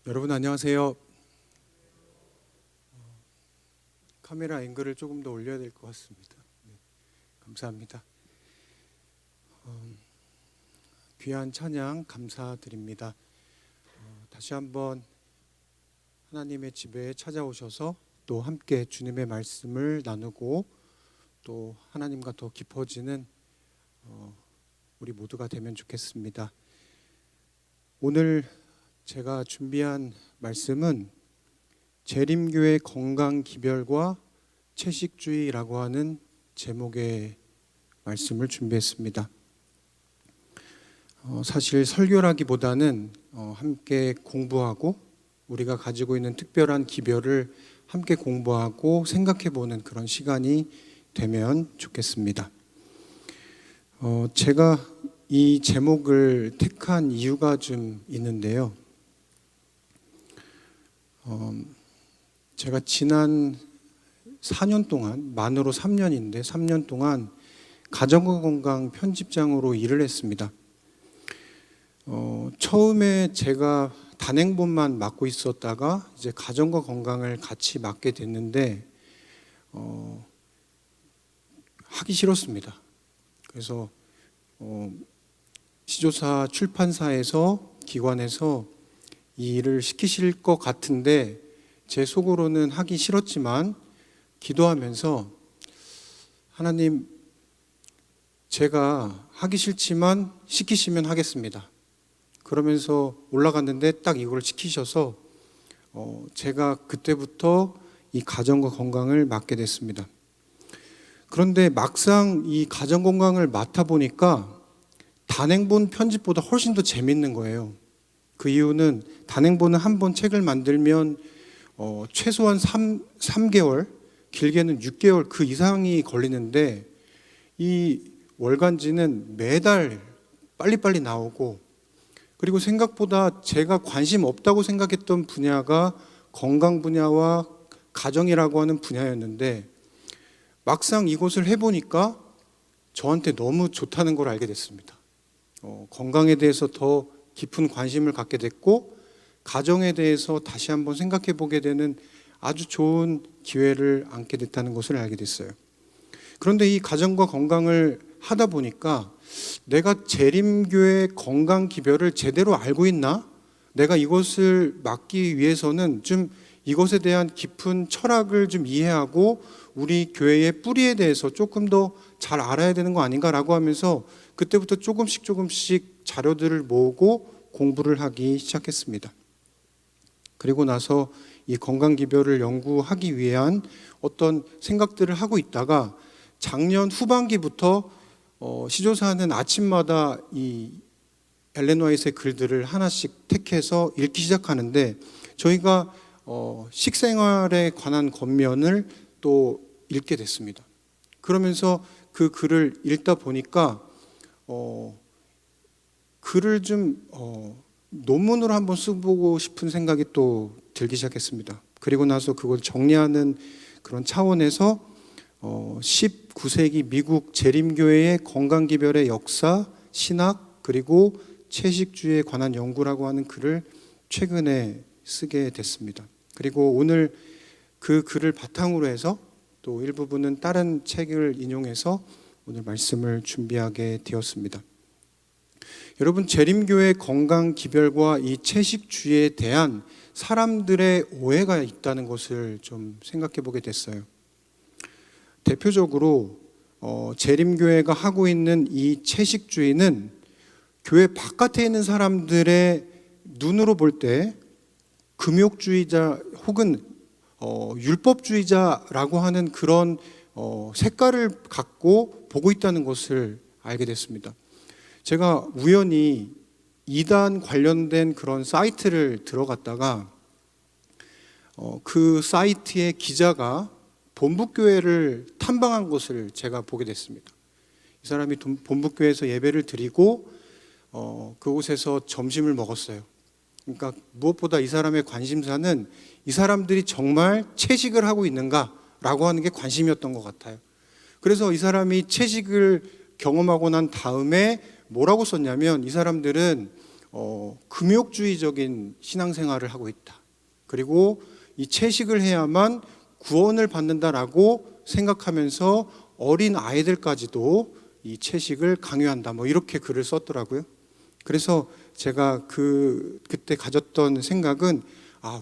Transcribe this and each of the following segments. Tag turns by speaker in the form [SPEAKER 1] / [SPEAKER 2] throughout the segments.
[SPEAKER 1] 여러분 안녕하세요. 카메라 앵글을 조금 더 올려야 될 것 같습니다. 네, 감사합니다. 귀한 찬양 감사드립니다. 다시 한번 하나님의 집에 찾아오셔서 또 함께 주님의 말씀을 나누고 또 하나님과 더 깊어지는 우리 모두가 되면 좋겠습니다. 오늘 제가 준비한 말씀은 재림교회 건강기별과 채식주의라고 하는 제목의 말씀을 준비했습니다. 사실 설교라기보다는 함께 공부하고 우리가 가지고 있는 특별한 기별을 함께 공부하고 생각해보는 그런 시간이 되면 좋겠습니다. 제가 이 제목을 택한 이유가 좀 있는데요. 제가 지난 4년 동안, 만으로 3년인데 3년 동안 가정건강 편집장으로 일을 했습니다. 처음에 제가 단행본만 맡고 있었다가 이제 가정과 건강을 같이 맡게 됐는데 하기 싫었습니다. 그래서 시조사 출판사에서 기관에서 이 일을 시키실 것 같은데 제 속으로는 하기 싫었지만 기도하면서 하나님, 제가 하기 싫지만 시키시면 하겠습니다. 그러면서 올라갔는데 딱 이걸 시키셔서 제가 그때부터 이 가정과 건강을 맡게 됐습니다. 그런데 막상 이 가정 건강을 맡아보니까 단행본 편집보다 훨씬 더 재밌는 거예요. 그 이유는 단행본은 한 번 책을 만들면 최소한 3개월, 길게는 6개월 그 이상이 걸리는데 이 월간지는 매달 빨리빨리 나오고, 그리고 생각보다 제가 관심 없다고 생각했던 분야가 건강 분야와 가정이라고 하는 분야였는데 막상 이것을 해보니까 저한테 너무 좋다는 걸 알게 됐습니다. 건강에 대해서 더 깊은 관심을 갖게 됐고 가정에 대해서 다시 한번 생각해 보게 되는 아주 좋은 기회를 안게 됐다는 것을 알게 됐어요. 그런데 이 가정과 건강을 하다 보니까 내가 재림교회 건강 기별을 제대로 알고 있나? 내가 이것을 맡기 위해서는 좀 이것에 대한 깊은 철학을 좀 이해하고 우리 교회의 뿌리에 대해서 조금 더 잘 알아야 되는 거 아닌가라고 하면서 그때부터 조금씩 자료들을 모으고 공부를 하기 시작했습니다. 그리고 나서 이 건강기별을 연구하기 위한 어떤 생각들을 하고 있다가 작년 후반기부터 시조사는 아침마다 이 엘렌 화이트의 글들을 하나씩 택해서 읽기 시작하는데 저희가 식생활에 관한 겉면을 또 읽게 됐습니다. 그러면서 그 글을 읽다 보니까 글을 좀 논문으로 한번 써보고 싶은 생각이 또 들기 시작했습니다. 그리고 나서 그걸 정리하는 그런 차원에서 19세기 미국 재림교회의 건강기별의 역사, 신학, 그리고 채식주의에 관한 연구라고 하는 글을 최근에 쓰게 됐습니다. 그리고 오늘 그 글을 바탕으로 해서 또 일부분은 다른 책을 인용해서 오늘 말씀을 준비하게 되었습니다. 여러분, 재림교회 건강기별과 이 채식주의에 대한 사람들의 오해가 있다는 것을 좀 생각해 보게 됐어요. 대표적으로 재림교회가 하고 있는 이 채식주의는 교회 바깥에 있는 사람들의 눈으로 볼 때 금욕주의자 혹은 율법주의자라고 하는 그런 색깔을 갖고 보고 있다는 것을 알게 됐습니다. 제가 우연히 이단 관련된 그런 사이트를 들어갔다가 그 사이트의 기자가 본부교회를 탐방한 것을 제가 보게 됐습니다. 이 사람이 본부교회에서 예배를 드리고 그곳에서 점심을 먹었어요. 그러니까 무엇보다 이 사람의 관심사는 이 사람들이 정말 채식을 하고 있는가라고 하는 게 관심이었던 것 같아요. 그래서 이 사람이 채식을 경험하고 난 다음에 뭐라고 썼냐면 이 사람들은 금욕주의적인 신앙생활을 하고 있다. 그리고 이 채식을 해야만 구원을 받는다라고 생각하면서 어린 아이들까지도 이 채식을 강요한다. 뭐 이렇게 글을 썼더라고요. 그래서 제가 그때 가졌던 생각은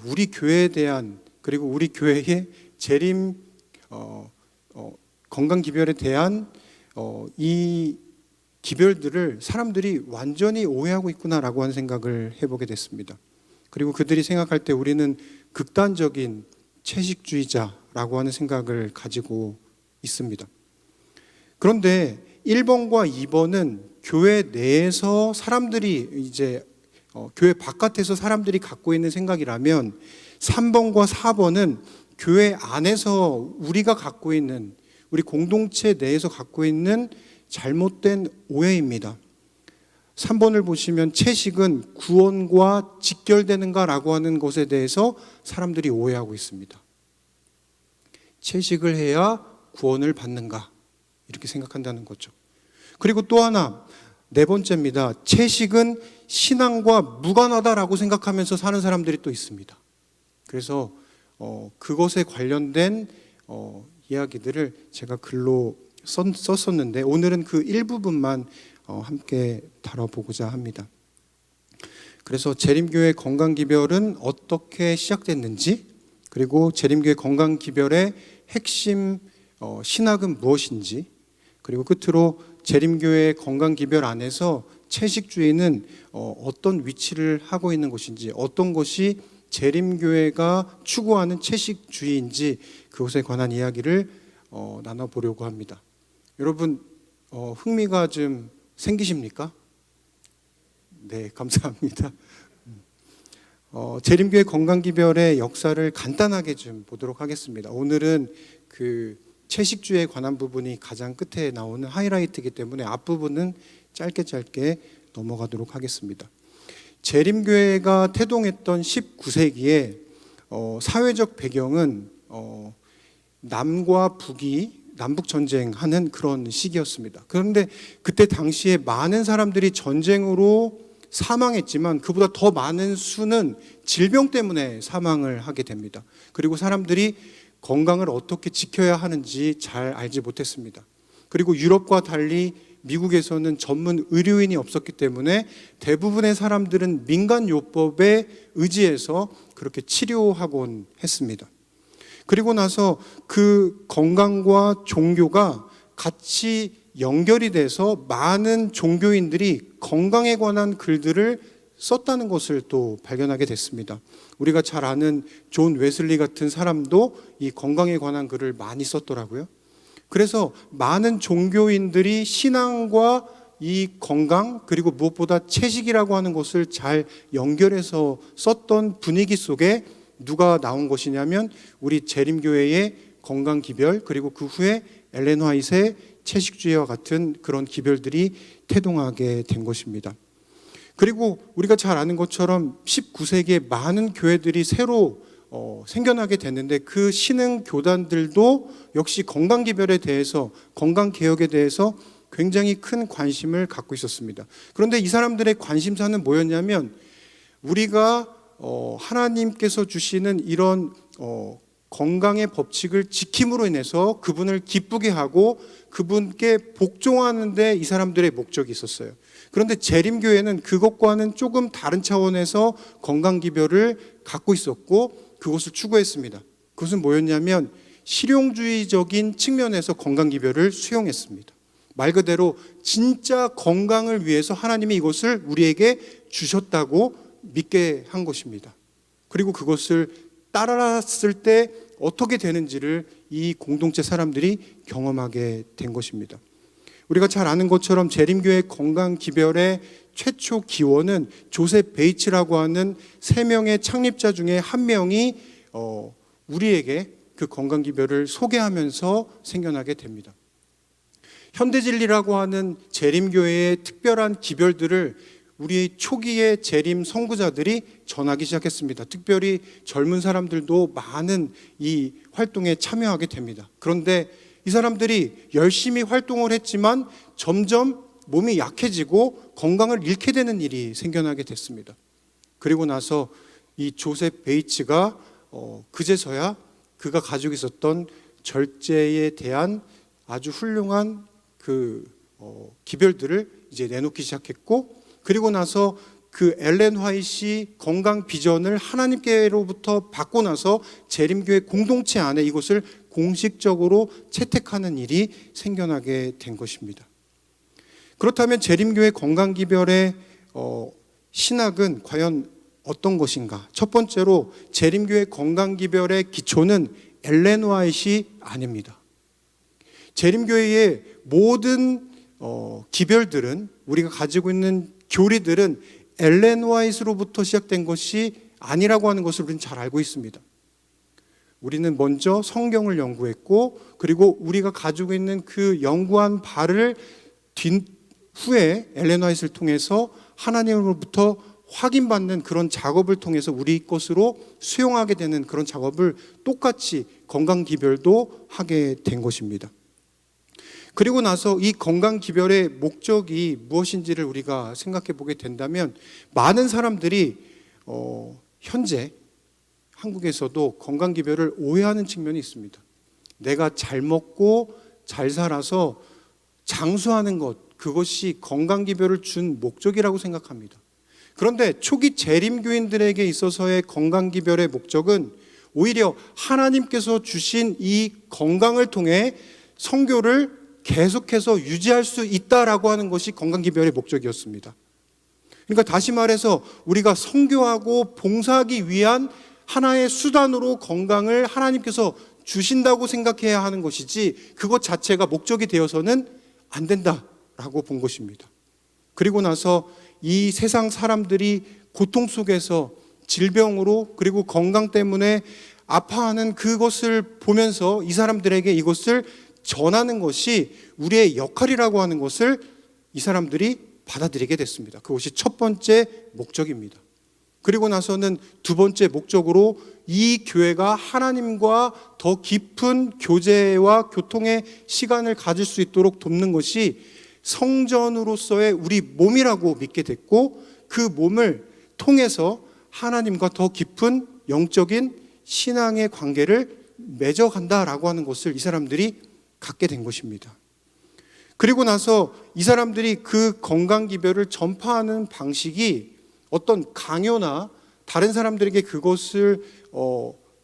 [SPEAKER 1] 우리 교회에 대한, 그리고 우리 교회의 재림 건강 기별에 대한 이 기별들을 사람들이 완전히 오해하고 있구나라고 하는 생각을 해보게 됐습니다. 그리고 그들이 생각할 때 우리는 극단적인 채식주의자라고 하는 생각을 가지고 있습니다. 그런데 1번과 2번은 교회 내에서 사람들이 이제 교회 바깥에서 사람들이 갖고 있는 생각이라면, 3번과 4번은 교회 안에서 우리가 갖고 있는, 우리 공동체 내에서 갖고 있는 잘못된 오해입니다. 3번을 보시면 채식은 구원과 직결되는가라고 하는 것에 대해서 사람들이 오해하고 있습니다. 채식을 해야 구원을 받는가, 이렇게 생각한다는 거죠. 그리고 또 하나, 4번째입니다. 채식은 신앙과 무관하다라고 생각하면서 사는 사람들이 또 있습니다. 그래서 그것에 관련된 이야기들을 제가 글로 썼었는데, 오늘은 그 일부분만 함께 다뤄보고자 합니다. 그래서 재림교회 건강기별은 어떻게 시작됐는지, 그리고 재림교회 건강기별의 핵심 신학은 무엇인지, 그리고 끝으로 재림교회 건강기별 안에서 채식주의는 어떤 위치를 하고 있는 것인지, 어떤 것이 재림교회가 추구하는 채식주의인지, 그것에 관한 이야기를 나눠보려고 합니다. 여러분 흥미가 좀 생기십니까? 네, 감사합니다. 재림교회 건강기별의 역사를 간단하게 좀 보도록 하겠습니다. 오늘은 그 채식주의에 관한 부분이 가장 끝에 나오는 하이라이트이기 때문에 앞부분은 짧게 넘어가도록 하겠습니다. 재림교회가 태동했던 19세기에 사회적 배경은 남과 북이 남북 전쟁하는 그런 시기였습니다. 그런데 그때 당시에 많은 사람들이 전쟁으로 사망했지만 그보다 더 많은 수는 질병 때문에 사망을 하게 됩니다. 그리고 사람들이 건강을 어떻게 지켜야 하는지 잘 알지 못했습니다. 그리고 유럽과 달리 미국에서는 전문 의료인이 없었기 때문에 대부분의 사람들은 민간요법에 의지해서 그렇게 치료하곤 했습니다. 그리고 나서 그 건강과 종교가 같이 연결이 돼서 많은 종교인들이 건강에 관한 글들을 썼다는 것을 또 발견하게 됐습니다. 우리가 잘 아는 존 웨슬리 같은 사람도 이 건강에 관한 글을 많이 썼더라고요. 그래서 많은 종교인들이 신앙과 이 건강, 그리고 무엇보다 채식이라고 하는 것을 잘 연결해서 썼던 분위기 속에 누가 나온 것이냐면 우리 재림교회의 건강기별, 그리고 그 후에 엘렌 화이트의 채식주의와 같은 그런 기별들이 태동하게 된 것입니다. 그리고 우리가 잘 아는 것처럼 19세기에 많은 교회들이 새로 생겨나게 됐는데, 그 신흥 교단들도 역시 건강기별에 대해서, 건강개혁에 대해서 굉장히 큰 관심을 갖고 있었습니다. 그런데 이 사람들의 관심사는 뭐였냐면, 우리가 하나님께서 주시는 이런 건강의 법칙을 지킴으로 인해서 그분을 기쁘게 하고 그분께 복종하는 데 이 사람들의 목적이 있었어요. 그런데 재림교회는 그것과는 조금 다른 차원에서 건강기별을 갖고 있었고 그것을 추구했습니다. 그것은 뭐였냐면 실용주의적인 측면에서 건강기별을 수용했습니다. 말 그대로 진짜 건강을 위해서 하나님이 이것을 우리에게 주셨다고 믿게 한 것입니다. 그리고 그것을 따랐을 때 어떻게 되는지를 이 공동체 사람들이 경험하게 된 것입니다. 우리가 잘 아는 것처럼 재림교회 건강기별의 최초 기원은 조셉 베이츠라고 하는 3명의 창립자 중에 한 명이 우리에게 그 건강기별을 소개하면서 생겨나게 됩니다. 현대진리라고 하는 재림교회의 특별한 기별들을 우리 초기의 재림 선구자들이 전하기 시작했습니다. 특별히 젊은 사람들도 많은 이 활동에 참여하게 됩니다. 그런데 이 사람들이 열심히 활동을 했지만 점점 몸이 약해지고 건강을 잃게 되는 일이 생겨나게 됐습니다. 그리고 나서 이 조셉 베이츠가 그제서야 그가 가지고 있었던 절제에 대한 아주 훌륭한 기별들을 이제 내놓기 시작했고, 그리고 나서 그 엘렌 화이트 건강 비전을 하나님께로부터 받고 나서 재림교회 공동체 안에 이것을 공식적으로 채택하는 일이 생겨나게 된 것입니다. 그렇다면 재림교회 건강기별의 신학은 과연 어떤 것인가? 첫 번째로 재림교회 건강기별의 기초는 엘렌 화이트이 아닙니다. 재림교회의 모든 기별들은, 우리가 가지고 있는 교리들은 엘렌 화이트로부터 시작된 것이 아니라고 하는 것을 우리는 잘 알고 있습니다. 우리는 먼저 성경을 연구했고, 그리고 우리가 가지고 있는 그 연구한 바를 후에 엘렌 화이트를 통해서 하나님으로부터 확인받는 그런 작업을 통해서 우리 것으로 수용하게 되는 그런 작업을 똑같이 건강기별도 하게 된 것입니다. 그리고 나서 이 건강기별의 목적이 무엇인지를 우리가 생각해 보게 된다면, 많은 사람들이 현재 한국에서도 건강기별을 오해하는 측면이 있습니다. 내가 잘 먹고 잘 살아서 장수하는 것, 그것이 건강기별을 준 목적이라고 생각합니다. 그런데 초기 재림교인들에게 있어서의 건강기별의 목적은 오히려 하나님께서 주신 이 건강을 통해 선교를 계속해서 유지할 수 있다라고 하는 것이 건강기별의 목적이었습니다. 그러니까 다시 말해서 우리가 선교하고 봉사하기 위한 하나의 수단으로 건강을 하나님께서 주신다고 생각해야 하는 것이지, 그것 자체가 목적이 되어서는 안 된다라고 본 것입니다. 그리고 나서 이 세상 사람들이 고통 속에서 질병으로, 그리고 건강 때문에 아파하는 그것을 보면서 이 사람들에게 이것을 전하는 것이 우리의 역할이라고 하는 것을 이 사람들이 받아들이게 됐습니다. 그것이 첫 번째 목적입니다. 그리고 나서는 두 번째 목적으로 이 교회가 하나님과 더 깊은 교제와 교통의 시간을 가질 수 있도록 돕는 것이 성전으로서의 우리 몸이라고 믿게 됐고, 그 몸을 통해서 하나님과 더 깊은 영적인 신앙의 관계를 맺어간다라고 하는 것을 이 사람들이 갖게 된 것입니다. 그리고 나서 이 사람들이 그 건강기별을 전파하는 방식이 어떤 강요나 다른 사람들에게 그것을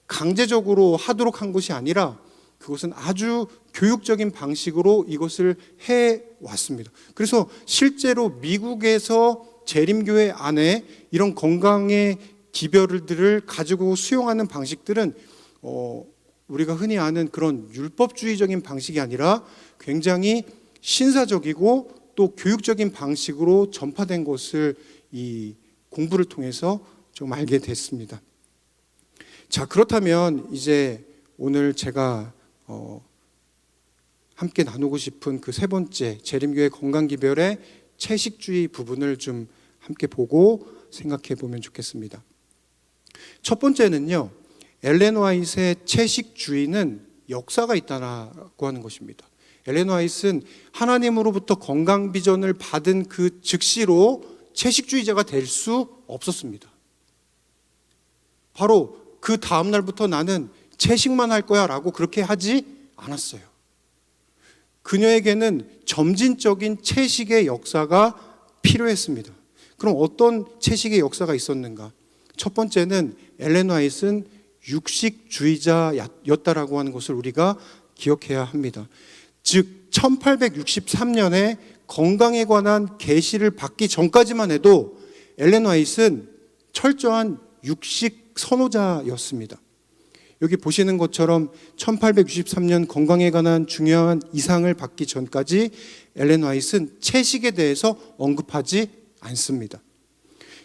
[SPEAKER 1] 강제적으로 하도록 한 것이 아니라, 그것은 아주 교육적인 방식으로 이것을 해왔습니다. 그래서 실제로 미국에서 재림교회 안에 이런 건강의 기별들을 가지고 수용하는 방식들은 우리가 흔히 아는 그런 율법주의적인 방식이 아니라 굉장히 신사적이고 또 교육적인 방식으로 전파된 것을 이 공부를 통해서 좀 알게 됐습니다. 자, 그렇다면 이제 오늘 제가 함께 나누고 싶은 그 세 번째 재림교회 건강기별의 채식주의 부분을 좀 함께 보고 생각해 보면 좋겠습니다. 첫 번째는요, 엘렌 화이트의 채식주의는 역사가 있다고 하는 것입니다. 엘렌 화이트는 하나님으로부터 건강 비전을 받은 그 즉시로 채식주의자가 될 수 없었습니다. 바로 그 다음 날부터 나는 채식만 할 거야 라고 그렇게 하지 않았어요. 그녀에게는 점진적인 채식의 역사가 필요했습니다. 그럼 어떤 채식의 역사가 있었는가? 첫 번째는 엘렌 화이트는 육식주의자였다라고 하는 것을 우리가 기억해야 합니다. 즉 1863년에 건강에 관한 계시를 받기 전까지만 해도 엘렌 화이트는 철저한 육식 선호자였습니다. 여기 보시는 것처럼 1863년 건강에 관한 중요한 이상을 받기 전까지 엘렌 화이트는 채식에 대해서 언급하지 않습니다.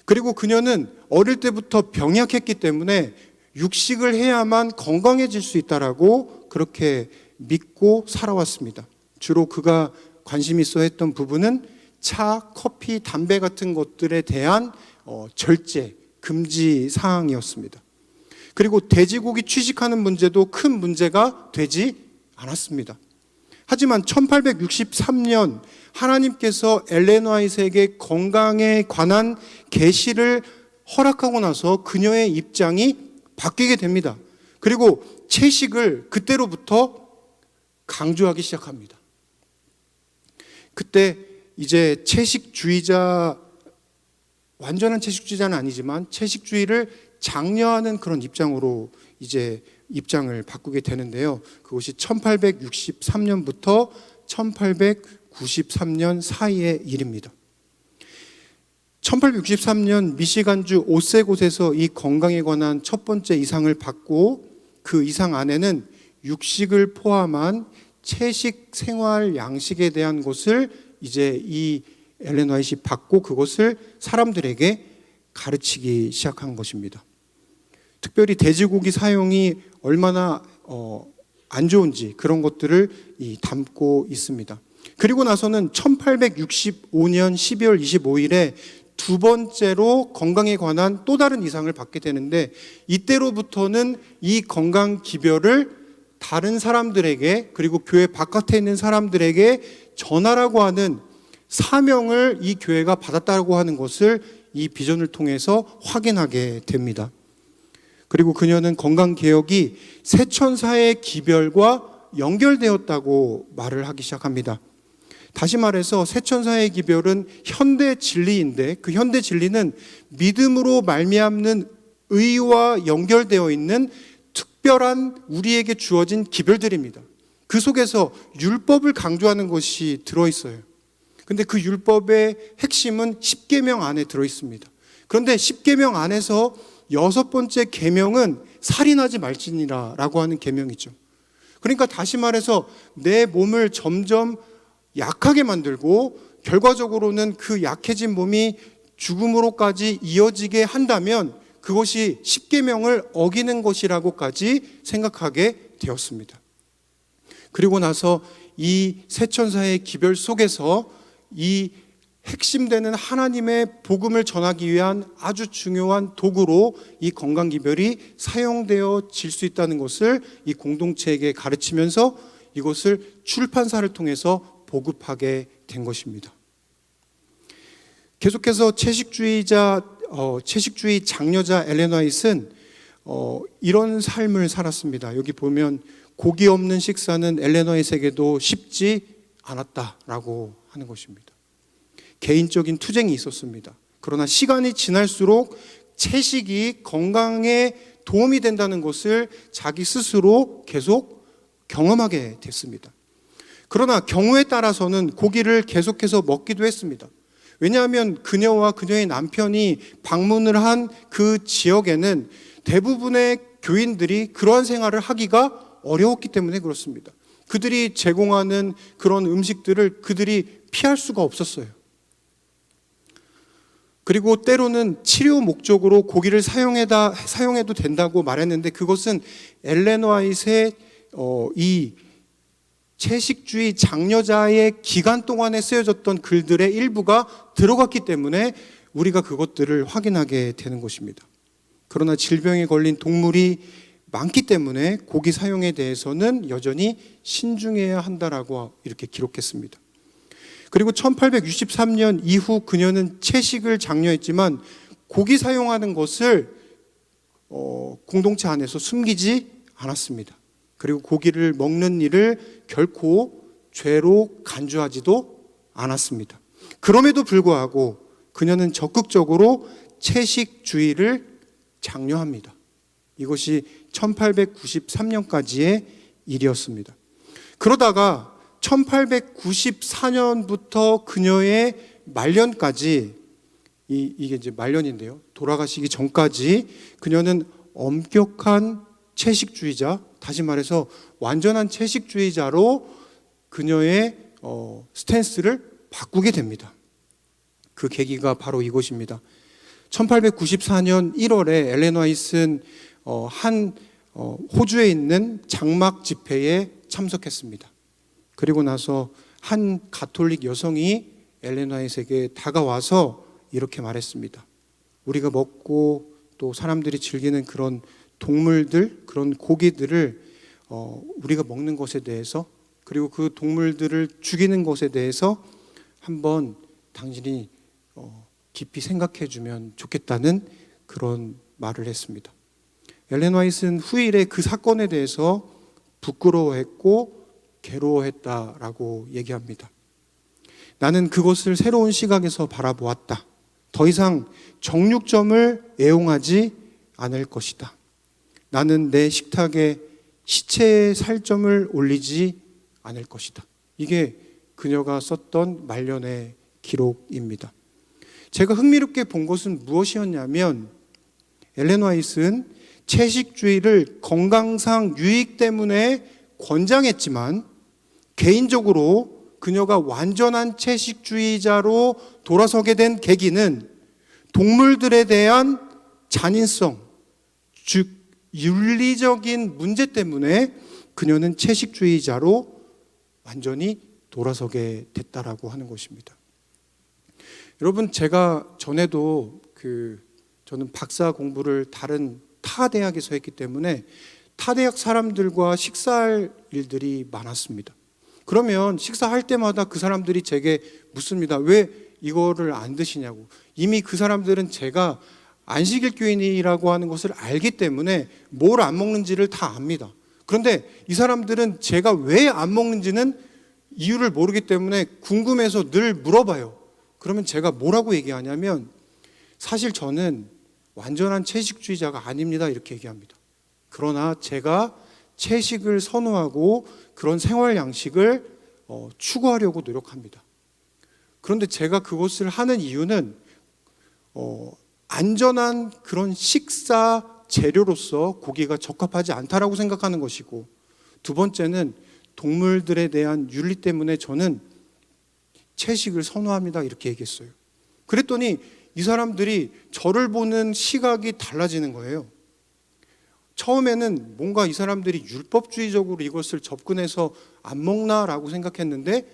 [SPEAKER 1] 그리고 그녀는 어릴 때부터 병약했기 때문에 육식을 해야만 건강해질 수 있다라고 그렇게 믿고 살아왔습니다. 주로 그가 관심 있어 했던 부분은 차, 커피, 담배 같은 것들에 대한 절제, 금지 사항이었습니다. 그리고 돼지고기 취식하는 문제도 큰 문제가 되지 않았습니다. 하지만 1863년 하나님께서 엘렌 화이트에게 건강에 관한 계시를 허락하고 나서 그녀의 입장이 바뀌게 됩니다. 그리고 채식을 그때로부터 강조하기 시작합니다. 그때 이제 완전한 채식주의자는 아니지만 채식주의를 장려하는 그런 입장으로 이제 입장을 바꾸게 되는데요. 그것이 1863년부터 1893년 사이의 일입니다. 1863년 미시간주 오세곳에서 이 건강에 관한 첫 번째 이상을 받고 그 이상 안에는 육식을 포함한 채식 생활 양식에 대한 것을 이제 이 엘렌 화이트가 받고 그것을 사람들에게 가르치기 시작한 것입니다. 특별히 돼지고기 사용이 얼마나 안 좋은지 그런 것들을 담고 있습니다. 그리고 나서는 1865년 12월 25일에 두 번째로 건강에 관한 또 다른 이상을 받게 되는데, 이때로부터는 이 건강 기별을 다른 사람들에게 그리고 교회 바깥에 있는 사람들에게 전하라고 하는 사명을 이 교회가 받았다고 하는 것을 이 비전을 통해서 확인하게 됩니다. 그리고 그녀는 건강개혁이 새천사의 기별과 연결되었다고 말을 하기 시작합니다. 다시 말해서 새천사의 기별은 현대 진리인데, 그 현대 진리는 믿음으로 말미암는 의와 연결되어 있는 특별한 우리에게 주어진 기별들입니다. 그 속에서 율법을 강조하는 것이 들어있어요. 근데 그 율법의 핵심은 10계명 안에 들어있습니다. 그런데 10계명 안에서 여섯 번째 계명은 살인하지 말지니라 라고 하는 계명이죠. 그러니까 다시 말해서 내 몸을 점점 약하게 만들고 결과적으로는 그 약해진 몸이 죽음으로까지 이어지게 한다면 그것이 10계명을 어기는 것이라고까지 생각하게 되었습니다. 그리고 나서 이 새천사의 기별 속에서 이 핵심되는 하나님의 복음을 전하기 위한 아주 중요한 도구로 이 건강기별이 사용되어질 수 있다는 것을 이 공동체에게 가르치면서 이것을 출판사를 통해서 보급하게 된 것입니다. 계속해서 채식주의 장려자 엘렌 화이트는 이런 삶을 살았습니다. 여기 보면 고기 없는 식사는 엘렌 화이트에게도 쉽지 않았다라고 하는 것입니다. 개인적인 투쟁이 있었습니다. 그러나 시간이 지날수록 채식이 건강에 도움이 된다는 것을 자기 스스로 계속 경험하게 됐습니다. 그러나 경우에 따라서는 고기를 계속해서 먹기도 했습니다. 왜냐하면 그녀와 그녀의 남편이 방문을 한 그 지역에는 대부분의 교인들이 그러한 생활을 하기가 어려웠기 때문에 그렇습니다. 그들이 제공하는 그런 음식들을 그들이 피할 수가 없었어요. 그리고 때로는 치료 목적으로 고기를 사용해도 된다고 말했는데, 그것은 엘렌 화이트의 이 채식주의 장려자의 기간 동안에 쓰여졌던 글들의 일부가 들어갔기 때문에 우리가 그것들을 확인하게 되는 것입니다. 그러나 질병에 걸린 동물이 많기 때문에 고기 사용에 대해서는 여전히 신중해야 한다라고 이렇게 기록했습니다. 그리고 1863년 이후 그녀는 채식을 장려했지만 고기 사용하는 것을 공동체 안에서 숨기지 않았습니다. 그리고 고기를 먹는 일을 결코 죄로 간주하지도 않았습니다. 그럼에도 불구하고 그녀는 적극적으로 채식주의를 장려합니다. 이것이 1893년까지의 일이었습니다. 그러다가 1894년부터 그녀의 말년까지, 이게 이제 말년인데요. 돌아가시기 전까지 그녀는 엄격한 채식주의자, 다시 말해서 완전한 채식주의자로 그녀의 스탠스를 바꾸게 됩니다. 그 계기가 바로 이것입니다. 1894년 1월에 엘렌 화이트는 호주에 있는 장막 집회에 참석했습니다. 그리고 나서 한 가톨릭 여성이 엘렌 화이트에게 다가와서 이렇게 말했습니다. 우리가 먹고 또 사람들이 즐기는 그런 동물들, 그런 고기들을 우리가 먹는 것에 대해서, 그리고 그 동물들을 죽이는 것에 대해서 한번 당신이 깊이 생각해 주면 좋겠다는 그런 말을 했습니다. 엘렌 화이트는 후일에 그 사건에 대해서 부끄러워했고 괴로워했다라고 얘기합니다. 나는 그것을 새로운 시각에서 바라보았다. 더 이상 정육점을 애용하지 않을 것이다. 나는 내 식탁에 시체의 살점을 올리지 않을 것이다. 이게 그녀가 썼던 말년의 기록입니다. 제가 흥미롭게 본 것은 무엇이었냐면 엘렌 화이트는 채식주의를 건강상 유익 때문에 권장했지만 개인적으로 그녀가 완전한 채식주의자로 돌아서게 된 계기는 동물들에 대한 잔인성, 즉 윤리적인 문제 때문에 그녀는 채식주의자로 완전히 돌아서게 됐다라고 하는 것입니다. 여러분, 제가 전에도 저는 박사 공부를 다른 타 대학에서 했기 때문에 타 대학 사람들과 식사할 일들이 많았습니다. 그러면 식사할 때마다 그 사람들이 제게 묻습니다. 왜 이거를 안 드시냐고. 이미 그 사람들은 제가 안식일교인이라고 하는 것을 알기 때문에 뭘 안 먹는지를 다 압니다. 그런데 이 사람들은 제가 왜 안 먹는지는 이유를 모르기 때문에 궁금해서 늘 물어봐요. 그러면 제가 뭐라고 얘기하냐면 사실 저는 완전한 채식주의자가 아닙니다 이렇게 얘기합니다. 그러나 제가 채식을 선호하고 그런 생활 양식을 추구하려고 노력합니다. 그런데 제가 그것을 하는 이유는 안전한 그런 식사 재료로서 고기가 적합하지 않다라고 생각하는 것이고, 두 번째는 동물들에 대한 윤리 때문에 저는 채식을 선호합니다 이렇게 얘기했어요. 그랬더니 이 사람들이 저를 보는 시각이 달라지는 거예요. 처음에는 뭔가 이 사람들이 율법주의적으로 이것을 접근해서 안 먹나라고 생각했는데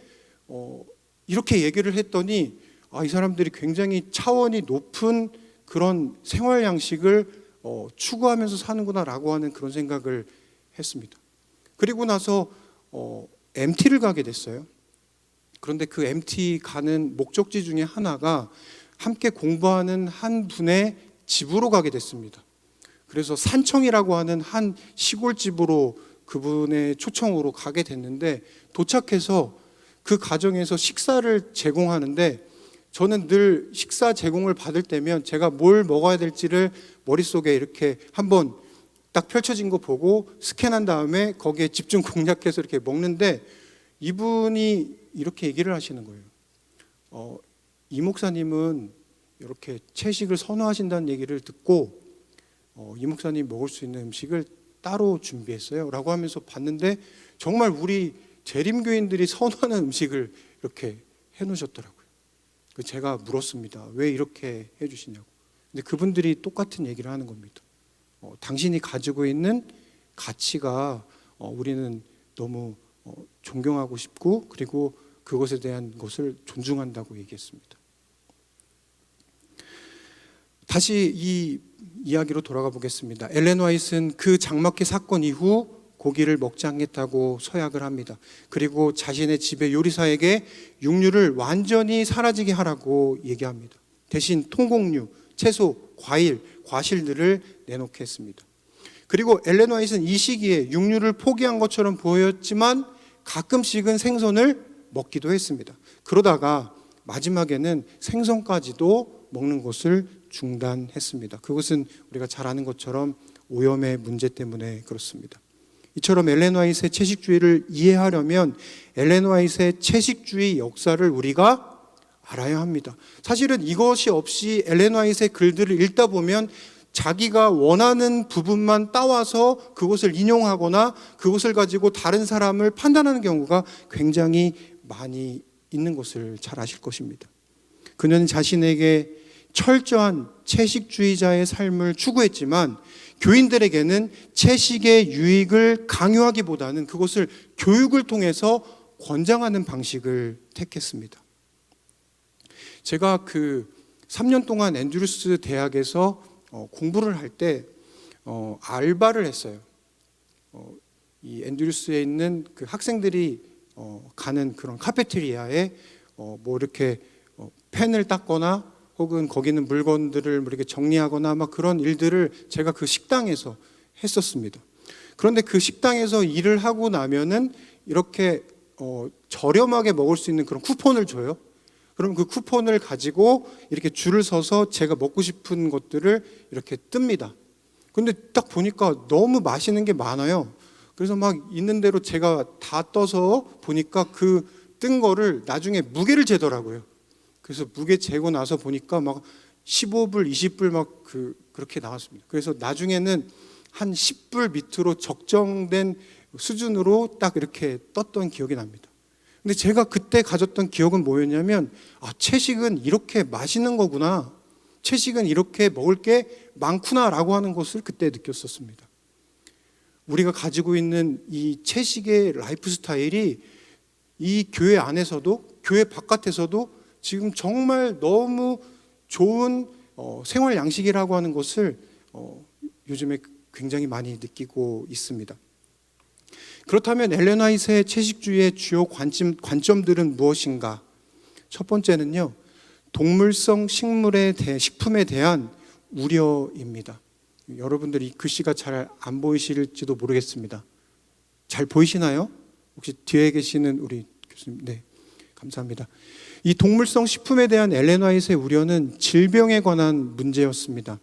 [SPEAKER 1] 이렇게 얘기를 했더니 이 사람들이 굉장히 차원이 높은 그런 생활 양식을 추구하면서 사는구나라고 하는 그런 생각을 했습니다. 그리고 나서 MT를 가게 됐어요. 그런데 그 MT 가는 목적지 중에 하나가 함께 공부하는 한 분의 집으로 가게 됐습니다. 그래서 산청이라고 하는 한 시골집으로 그분의 초청으로 가게 됐는데, 도착해서 그 가정에서 식사를 제공하는데 저는 늘 식사 제공을 받을 때면 제가 뭘 먹어야 될지를 머릿속에 이렇게 한번 딱 펼쳐진 거 보고 스캔한 다음에 거기에 집중 공략해서 이렇게 먹는데, 이분이 이렇게 얘기를 하시는 거예요. 이 목사님은 이렇게 채식을 선호하신다는 얘기를 듣고 이 목사님 먹을 수 있는 음식을 따로 준비했어요 라고 하면서 봤는데 정말 우리 재림교인들이 선호하는 음식을 이렇게 해놓으셨더라고요. 제가 물었습니다. 왜 이렇게 해주시냐고. 근데 그분들이 똑같은 얘기를 하는 겁니다. 당신이 가지고 있는 가치가 우리는 너무 존경하고 싶고 그리고 그것에 대한 것을 존중한다고 얘기했습니다. 다시 이 이야기로 돌아가 보겠습니다. 엘렌 화이트는 그 장막회 사건 이후 고기를 먹지 않겠다고 서약을 합니다. 그리고 자신의 집의 요리사에게 육류를 완전히 사라지게 하라고 얘기합니다. 대신 통곡류, 채소, 과일, 과실들을 내놓게 했습니다. 그리고 엘렌 화이트는 이 시기에 육류를 포기한 것처럼 보였지만 가끔씩은 생선을 먹기도 했습니다. 그러다가 마지막에는 생선까지도 먹는 것을 중단했습니다. 그것은 우리가 잘 아는 것처럼 오염의 문제 때문에 그렇습니다. 이처럼 엘렌 화이트의 채식주의를 이해하려면 엘렌 화이트의 채식주의 역사를 우리가 알아야 합니다. 사실은 이것이 없이 엘렌 화이트의 글들을 읽다 보면 자기가 원하는 부분만 따와서 그것을 인용하거나 그것을 가지고 다른 사람을 판단하는 경우가 굉장히 많이 있는 것을 잘 아실 것입니다. 그는 자신에게 철저한 채식주의자의 삶을 추구했지만 교인들에게는 채식의 유익을 강요하기보다는 그것을 교육을 통해서 권장하는 방식을 택했습니다. 제가 3년 동안 앤드루스 대학에서 공부를 할 때 알바를 했어요. 이 앤드루스에 있는 그 학생들이 가는 그런 카페테리아에 뭐 이렇게 펜을 닦거나 혹은 거기 있는 물건들을 뭐 이렇게 정리하거나 막 그런 일들을 제가 그 식당에서 했었습니다. 그런데 그 식당에서 일을 하고 나면은 이렇게 저렴하게 먹을 수 있는 그런 쿠폰을 줘요. 그럼 그 쿠폰을 가지고 이렇게 줄을 서서 제가 먹고 싶은 것들을 이렇게 뜹니다. 근데 딱 보니까 너무 맛있는 게 많아요. 그래서 막 있는 대로 제가 다 떠서 보니까 그 뜬 거를 나중에 무게를 재더라고요. 그래서 무게 재고 나서 보니까 막 15불, 20불 막 그렇게 나왔습니다. 그래서 나중에는 한 10불 밑으로 적정된 수준으로 딱 이렇게 떴던 기억이 납니다. 근데 제가 그때 가졌던 기억은 뭐였냐면, 채식은 이렇게 맛있는 거구나. 채식은 이렇게 먹을 게 많구나라고 하는 것을 그때 느꼈었습니다. 우리가 가지고 있는 이 채식의 라이프 스타일이 이 교회 안에서도 교회 바깥에서도 지금 정말 너무 좋은 생활 양식이라고 하는 것을 요즘에 굉장히 많이 느끼고 있습니다. 그렇다면 엘렌 화이트의 채식주의의 주요 관점들은 무엇인가? 첫 번째는요, 동물성 식품에 대한 우려입니다. 여러분들이 이 글씨가 잘 안 보이실지도 모르겠습니다. 잘 보이시나요? 혹시 뒤에 계시는 우리 교수님, 네, 감사합니다. 이 동물성 식품에 대한 엘렌 화이트의 우려는 질병에 관한 문제였습니다.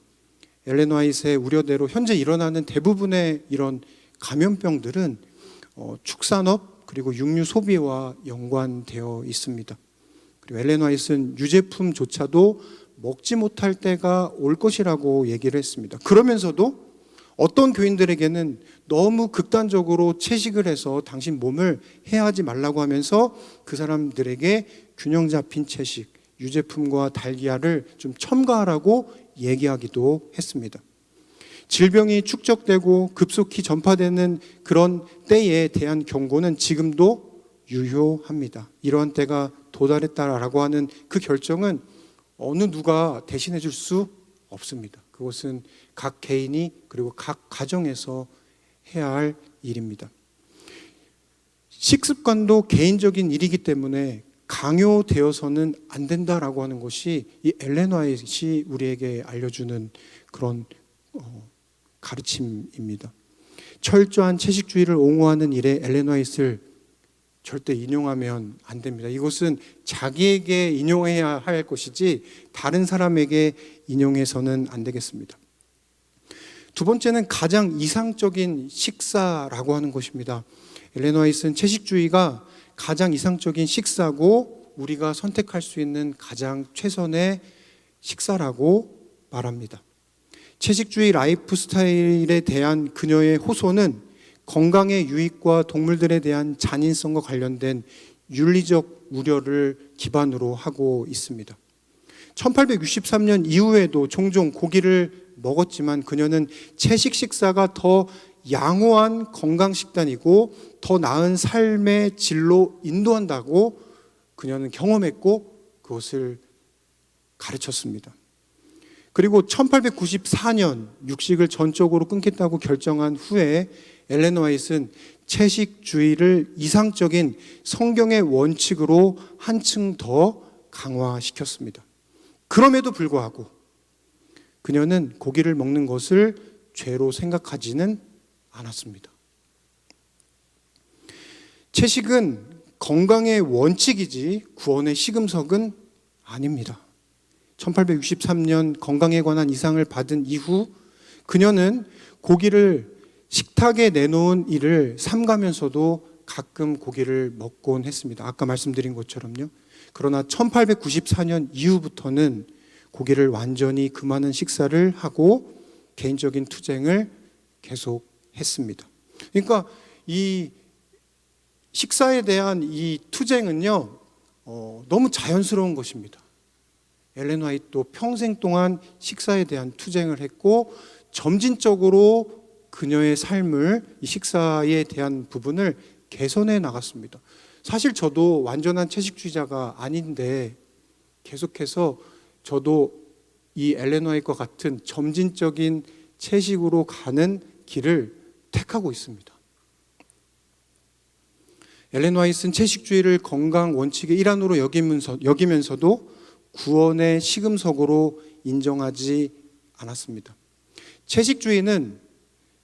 [SPEAKER 1] 엘렌 화이트의 우려대로 현재 일어나는 대부분의 이런 감염병들은 축산업 그리고 육류 소비와 연관되어 있습니다. 그리고 엘렌 화이트는 유제품조차도 먹지 못할 때가 올 것이라고 얘기를 했습니다. 그러면서도 어떤 교인들에게는 너무 극단적으로 채식을 해서 당신 몸을 해하지 말라고 하면서 그 사람들에게 균형 잡힌 채식, 유제품과 달걀을 좀 첨가하라고 얘기하기도 했습니다. 질병이 축적되고 급속히 전파되는 그런 때에 대한 경고는 지금도 유효합니다. 이러한 때가 도달했다라고 하는 그 결정은 어느 누가 대신해 줄 수 없습니다. 그것은 각 개인이 그리고 각 가정에서 해야 할 일입니다. 식습관도 개인적인 일이기 때문에 강요되어서는 안 된다라고 하는 것이 이 엘렌 화이트이 우리에게 알려주는 그런 가르침입니다. 철저한 채식주의를 옹호하는 일에 엘렌 화이트를 절대 인용하면 안 됩니다. 이것은 자기에게 인용해야 할 것이지 다른 사람에게 인용해서는 안 되겠습니다. 두 번째는 가장 이상적인 식사라고 하는 것입니다. 엘렌 화이트는 채식주의가 가장 이상적인 식사고 우리가 선택할 수 있는 가장 최선의 식사라고 말합니다. 채식주의 라이프 스타일에 대한 그녀의 호소는 건강의 유익과 동물들에 대한 잔인성과 관련된 윤리적 우려를 기반으로 하고 있습니다. 1863년 이후에도 종종 고기를 먹었지만 그녀는 채식 식사가 더 양호한 건강 식단이고 더 나은 삶의 질로 인도한다고 그녀는 경험했고 그것을 가르쳤습니다. 그리고 1894년 육식을 전적으로 끊겠다고 결정한 후에 엘렌 화이트는 채식주의를 이상적인 성경의 원칙으로 한층 더 강화시켰습니다. 그럼에도 불구하고 그녀는 고기를 먹는 것을 죄로 생각하지는 않았습니다. 채식은 건강의 원칙이지 구원의 시금석은 아닙니다. 1863년 건강에 관한 이상을 받은 이후 그녀는 고기를 식탁에 내놓은 일을 삼가면서도 가끔 고기를 먹곤 했습니다. 아까 말씀드린 것처럼요. 그러나 1894년 이후부터는 고기를 완전히 금하는 식사를 하고 개인적인 투쟁을 계속했습니다. 그러니까 이 식사에 대한 이 투쟁은요, 너무 자연스러운 것입니다. 엘렌 화이트도 평생 동안 식사에 대한 투쟁을 했고 점진적으로 그녀의 삶을 이 식사에 대한 부분을 개선해 나갔습니다. 사실 저도 완전한 채식주의자가 아닌데 계속해서 저도 이 엘렌 화이트와 같은 점진적인 채식으로 가는 길을 택하고 있습니다. 엘렌 화이트는 채식주의를 건강 원칙의 일환으로 여기면서도 구원의 시금석으로 인정하지 않았습니다. 채식주의는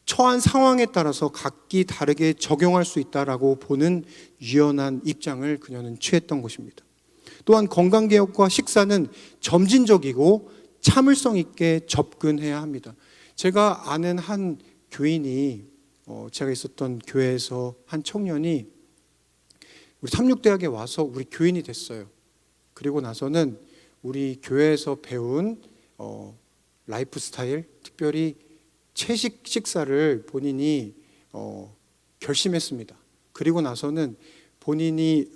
[SPEAKER 1] 처한 상황에 따라서 각기 다르게 적용할 수 있다라고 보는 유연한 입장을 그녀는 취했던 것입니다. 또한 건강개혁과 식사는 점진적이고 참을성 있게 접근해야 합니다. 제가 아는 한 교인이 제가 있었던 교회에서 한 청년이 우리 삼육대학에 와서 우리 교인이 됐어요. 그리고 나서는 우리 교회에서 배운 라이프 스타일, 특별히 채식 식사를 본인이 결심했습니다. 그리고 나서는 본인이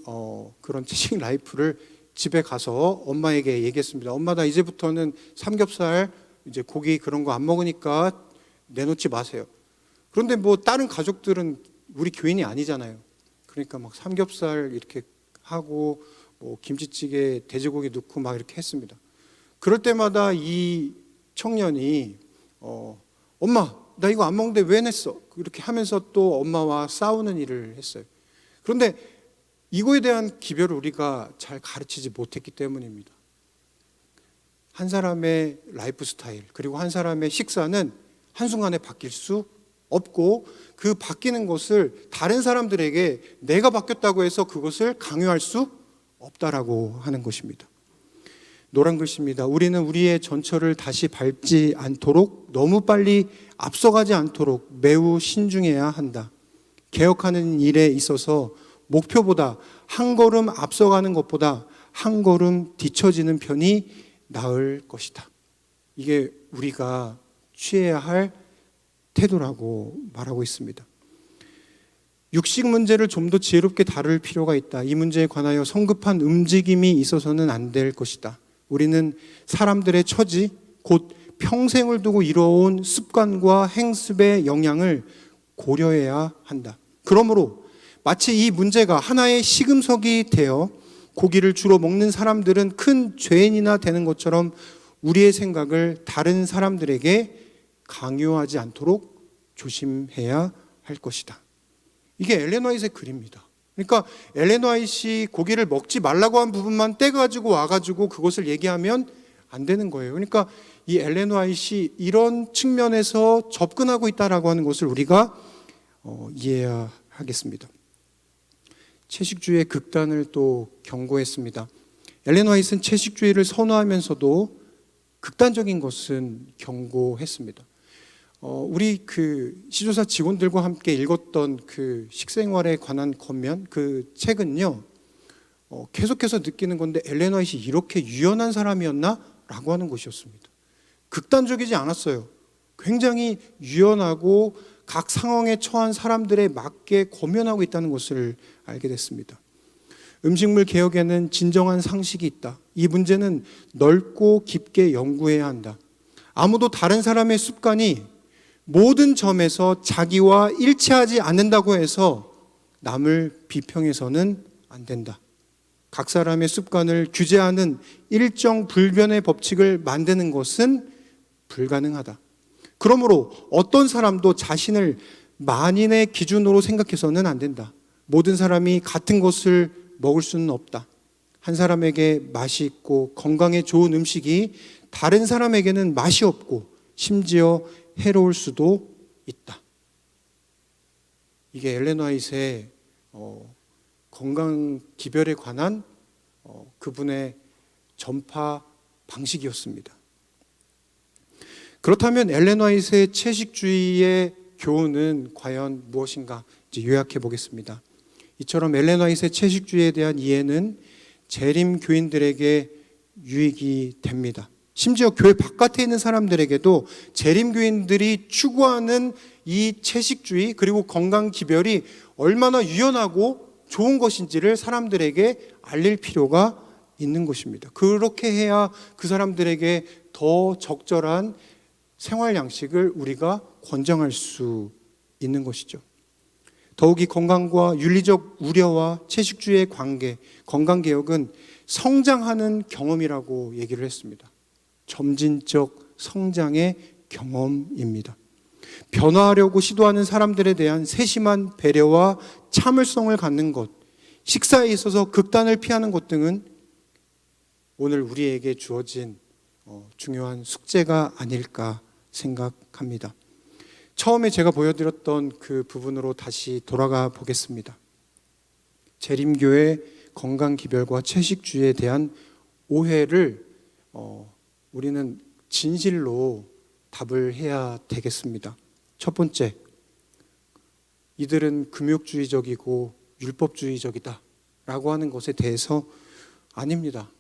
[SPEAKER 1] 그런 채식 라이프를 집에 가서 엄마에게 얘기했습니다. 엄마, 나 이제부터는 삼겹살, 이제 고기 그런 거 안 먹으니까 내놓지 마세요. 그런데 뭐 다른 가족들은 우리 교인이 아니잖아요. 그러니까 막 삼겹살 이렇게 하고 뭐 김치찌개, 돼지고기 넣고 막 이렇게 했습니다. 그럴 때마다 이 청년이 엄마, 나 이거 안 먹는데 왜 냈어? 이렇게 하면서 또 엄마와 싸우는 일을 했어요. 그런데 이거에 대한 기별을 우리가 잘 가르치지 못했기 때문입니다. 한 사람의 라이프 스타일, 그리고 한 사람의 식사는 한순간에 바뀔 수 없고, 그 바뀌는 것을 다른 사람들에게 내가 바뀌었다고 해서 그것을 강요할 수 없다라고 하는 것입니다. 노란 글씨입니다. 우리는 우리의 전철을 다시 밟지 않도록, 너무 빨리 앞서가지 않도록 매우 신중해야 한다. 개혁하는 일에 있어서 목표보다 한 걸음 앞서가는 것보다 한 걸음 뒤처지는 편이 나을 것이다. 이게 우리가 취해야 할 태도라고 말하고 있습니다. 육식 문제를 좀 더 지혜롭게 다룰 필요가 있다. 이 문제에 관하여 성급한 움직임이 있어서는 안 될 것이다. 우리는 사람들의 처지, 곧 평생을 두고 이뤄온 습관과 행습의 영향을 고려해야 한다. 그러므로 마치 이 문제가 하나의 시금석이 되어 고기를 주로 먹는 사람들은 큰 죄인이나 되는 것처럼 우리의 생각을 다른 사람들에게 강요하지 않도록 조심해야 할 것이다. 이게 엘렌 화이트의 글입니다. 그러니까 엘렌 화이트이 고기를 먹지 말라고 한 부분만 떼가지고 와가지고 그것을 얘기하면 안 되는 거예요. 그러니까 이 엘렌 화이트이 이런 측면에서 접근하고 있다라고 하는 것을 우리가 이해해야 하겠습니다. 채식주의의 극단을 또 경고했습니다. 엘렌 화이트는 채식주의를 선호하면서도 극단적인 것은 경고했습니다. 우리 그 시조사 직원들과 함께 읽었던 그 식생활에 관한 겉면 그 책은요, 계속해서 느끼는 건데 엘렌 화이트이 이렇게 유연한 사람이었나? 라고 하는 것이었습니다. 극단적이지 않았어요. 굉장히 유연하고 각 상황에 처한 사람들에 맞게 권면하고 있다는 것을 알게 됐습니다. 음식물 개혁에는 진정한 상식이 있다. 이 문제는 넓고 깊게 연구해야 한다. 아무도 다른 사람의 습관이 모든 점에서 자기와 일치하지 않는다고 해서 남을 비평해서는 안 된다. 각 사람의 습관을 규제하는 일정 불변의 법칙을 만드는 것은 불가능하다. 그러므로 어떤 사람도 자신을 만인의 기준으로 생각해서는 안 된다. 모든 사람이 같은 것을 먹을 수는 없다. 한 사람에게 맛이 있고 건강에 좋은 음식이 다른 사람에게는 맛이 없고 심지어 해로울 수도 있다. 이게 엘렌 화이트의 건강 기별에 관한 그분의 전파 방식이었습니다. 그렇다면 엘렌 화이트의 채식주의의 교훈은 과연 무엇인가 이제 요약해 보겠습니다. 이처럼 엘렌 화이트의 채식주의에 대한 이해는 재림 교인들에게 유익이 됩니다. 심지어 교회 바깥에 있는 사람들에게도 재림 교인들이 추구하는 이 채식주의 그리고 건강 기별이 얼마나 유연하고 좋은 것인지를 사람들에게 알릴 필요가 있는 것입니다. 그렇게 해야 그 사람들에게 더 적절한 생활 양식을 우리가 권장할 수 있는 것이죠. 더욱이 건강과 윤리적 우려와 채식주의의 관계, 건강개혁은 성장하는 경험이라고 얘기를 했습니다. 점진적 성장의 경험입니다. 변화하려고 시도하는 사람들에 대한 세심한 배려와 참을성을 갖는 것, 식사에 있어서 극단을 피하는 것 등은 오늘 우리에게 주어진 중요한 숙제가 아닐까 생각합니다. 처음에 제가 보여드렸던 그 부분으로 다시 돌아가 보겠습니다. 재림교의 건강기별과 채식주의에 대한 오해를 우리는 진실로 답을 해야 되겠습니다. 첫 번째, 이들은 금욕주의적이고 율법주의적이다 라고 하는 것에 대해서 아닙니다.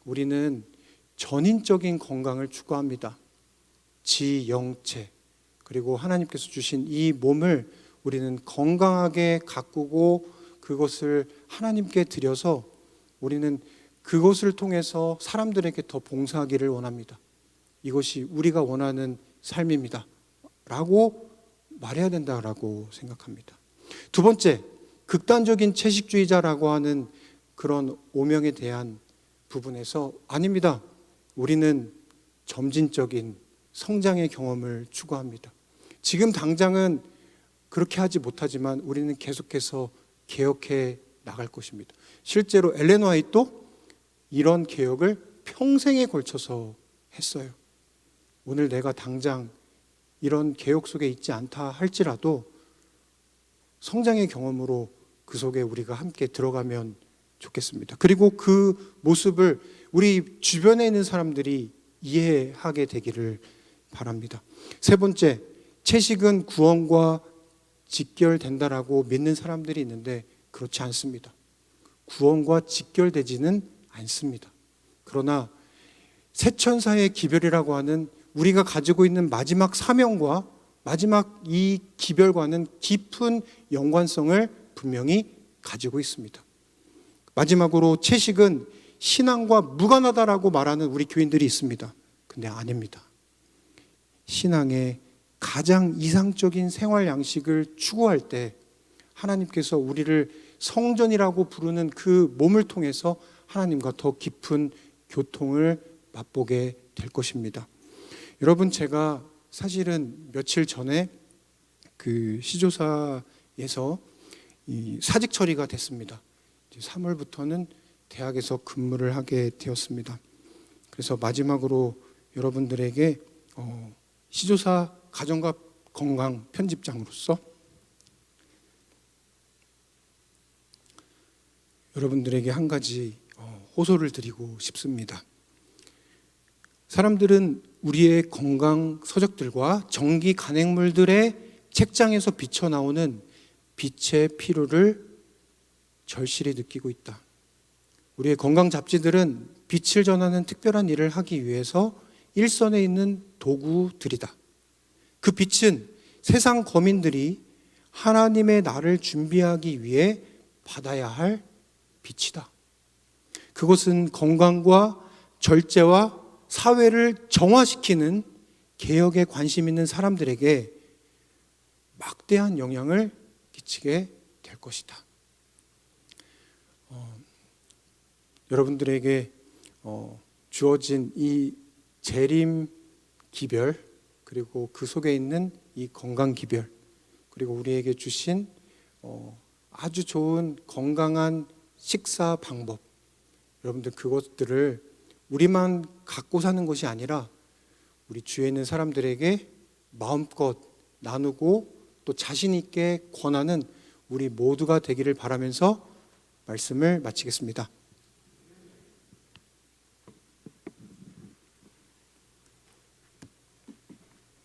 [SPEAKER 1] 우리는 전인적인 건강을 추구합니다. 지, 영체, 그리고 하나님께서 주신 이 몸을 우리는 건강하게 가꾸고 그것을 하나님께 드려서 우리는 그것을 통해서 사람들에게 더 봉사하기를 원합니다. 이것이 우리가 원하는 삶입니다 라고 말해야 된다라고 생각합니다. 두 번째, 극단적인 채식주의자라고 하는 그런 오명에 대한 부분에서 아닙니다. 우리는 점진적인 성장의 경험을 추구합니다. 지금 당장은 그렇게 하지 못하지만 우리는 계속해서 개혁해 나갈 것입니다. 실제로 엘렌 화이트도 이런 개혁을 평생에 걸쳐서 했어요. 오늘 내가 당장 이런 개혁 속에 있지 않다 할지라도 성장의 경험으로 그 속에 우리가 함께 들어가면 좋겠습니다. 그리고 그 모습을 우리 주변에 있는 사람들이 이해하게 되기를 바랍니다. 세 번째, 채식은 구원과 직결된다라고 믿는 사람들이 있는데 그렇지 않습니다. 구원과 직결되지는 않습니다. 그러나 새천사의 기별이라고 하는 우리가 가지고 있는 마지막 사명과 마지막 이 기별과는 깊은 연관성을 분명히 가지고 있습니다. 마지막으로 채식은 신앙과 무관하다라고 말하는 우리 교인들이 있습니다. 근데 아닙니다. 신앙의 가장 이상적인 생활 양식을 추구할 때 하나님께서 우리를 성전이라고 부르는 그 몸을 통해서 하나님과 더 깊은 교통을 맛보게 될 것입니다. 여러분, 제가 사실은 며칠 전에 그 시조사에서 사직 처리가 됐습니다. 3월부터는 대학에서 근무를 하게 되었습니다. 그래서 마지막으로 여러분들에게 시조사 가정과 건강 편집장으로서 여러분들에게 한 가지 호소를 드리고 싶습니다. 사람들은 우리의 건강 서적들과 전기 간행물들의 책장에서 비쳐나오는 빛의 필요를 절실히 느끼고 있다. 우리의 건강 잡지들은 빛을 전하는 특별한 일을 하기 위해서 일선에 있는 도구들이다. 그 빛은 세상 거민들이 하나님의 날을 준비하기 위해 받아야 할 빛이다. 그것은 건강과 절제와 사회를 정화시키는 개혁에 관심 있는 사람들에게 막대한 영향을 끼치게 될 것이다. 여러분들에게 주어진 이 재림 기별, 그리고 그 속에 있는 이 건강 기별, 그리고 우리에게 주신 아주 좋은 건강한 식사 방법, 여러분들 그것들을 우리만 갖고 사는 것이 아니라 우리 주위에 있는 사람들에게 마음껏 나누고 또 자신 있게 권하는 우리 모두가 되기를 바라면서 말씀을 마치겠습니다.